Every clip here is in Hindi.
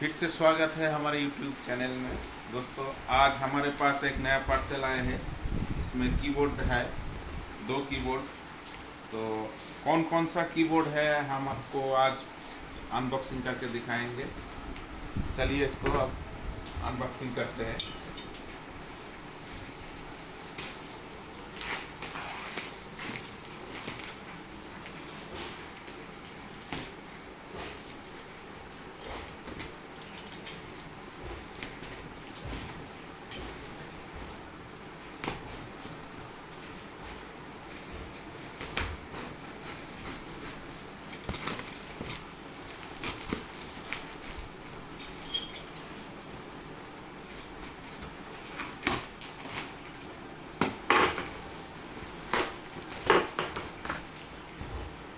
फिर से स्वागत है हमारे YouTube चैनल में। दोस्तों, आज हमारे पास एक नया पार्सल आया है। इसमें कीबोर्ड है, 2 कीबोर्ड। तो कौन कौन सा कीबोर्ड है हम आपको आज अनबॉक्सिंग करके दिखाएंगे। चलिए इसको अब अनबॉक्सिंग करते हैं।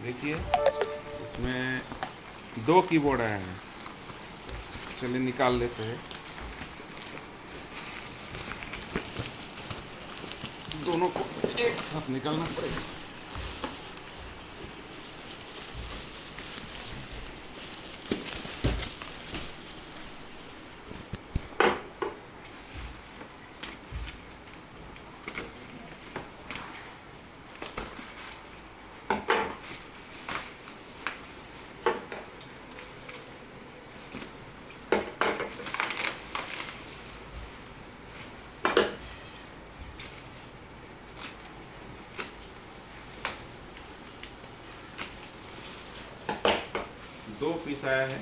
देखिए, इसमें 2 कीबोर्ड आए हैं। चलिए निकाल लेते हैं। दोनों को एक साथ निकालना पड़ेगा। दो पीस आया है।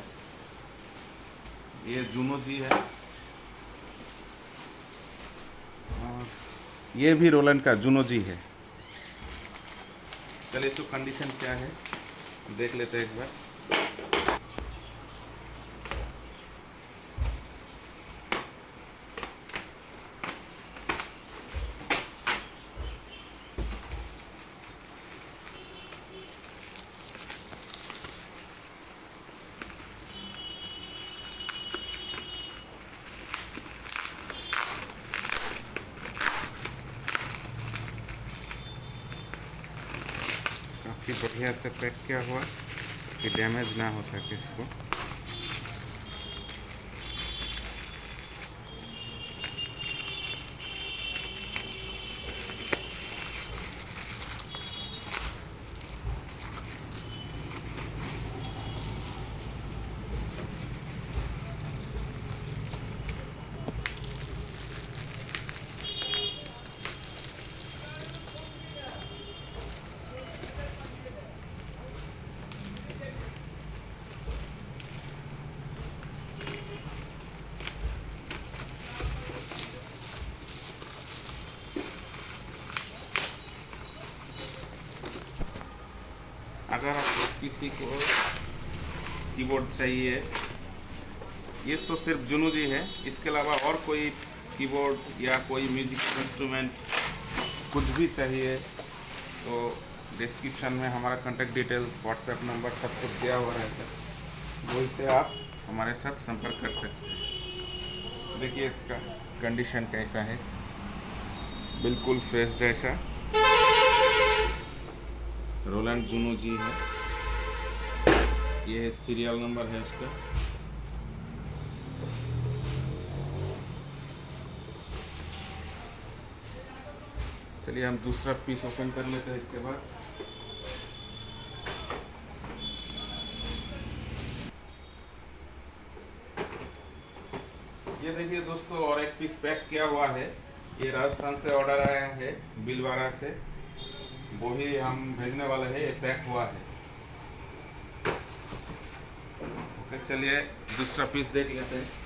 ये जूनो जी है और ये भी रोलैंड का जूनो जी है। चलिए इसको कंडीशन क्या है देख लेते हैं एक बार। काफ़ी बढ़िया से पैक किया हुआ कि डैमेज ना हो सके इसको। अगर आपको किसी को कीबोर्ड चाहिए, ये तो सिर्फ जुनू जी है, इसके अलावा और कोई कीबोर्ड या कोई म्यूजिक इंस्ट्रूमेंट कुछ भी चाहिए तो डिस्क्रिप्शन में हमारा कॉन्टैक्ट डिटेल, व्हाट्सएप नंबर सब कुछ दिया हुआ रहता है। वही से आप हमारे साथ संपर्क कर सकते हैं। देखिए इसका कंडीशन कैसा है, बिल्कुल फ्रेश जैसा। रोलैंड जूनो जी है। ये सीरियल नंबर है उसका। चलिए हम दूसरा पीस ओपन कर लेते हैं इसके बाद। ये देखिए दोस्तों, और एक पीस पैक किया हुआ है। ये राजस्थान से ऑर्डर आया है, भीलवाड़ा से। वो ही हम भेजने वाले हैं। ये पैक हुआ है। ओके, चलिए दूसरा पीस देख लेते हैं।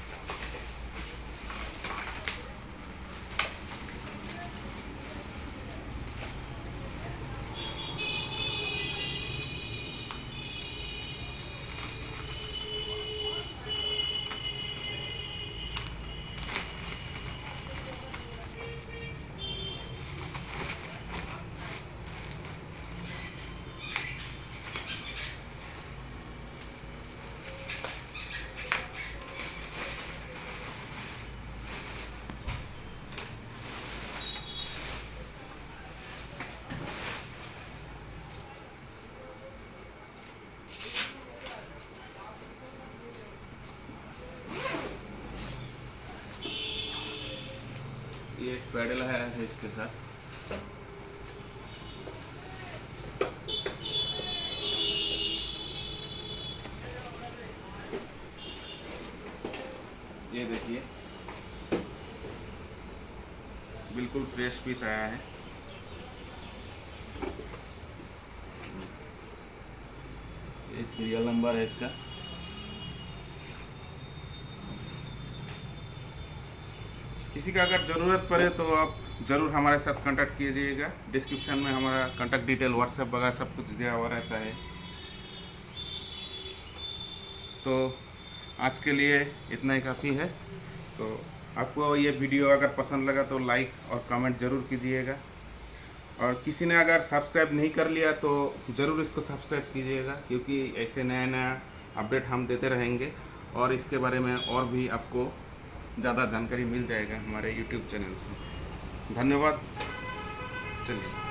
पैडल है इसके साथ। ये देखिए बिल्कुल फ्रेश पीस आया है। ये सीरियल नंबर है इसका। किसी का अगर ज़रूरत पड़े तो आप ज़रूर हमारे साथ कांटेक्ट कीजिएगा। डिस्क्रिप्शन में हमारा कांटेक्ट डिटेल, व्हाट्सएप वगैरह सब कुछ दिया हुआ रहता है। तो आज के लिए इतना ही काफ़ी है। तो आपको ये वीडियो अगर पसंद लगा तो लाइक और कमेंट ज़रूर कीजिएगा, और किसी ने अगर सब्सक्राइब नहीं कर लिया तो ज़रूर इसको सब्सक्राइब कीजिएगा, क्योंकि ऐसे नया नया अपडेट हम देते रहेंगे और इसके बारे में और भी आपको ज़्यादा जानकारी मिल जाएगा हमारे YouTube चैनल से। धन्यवाद। चलिए।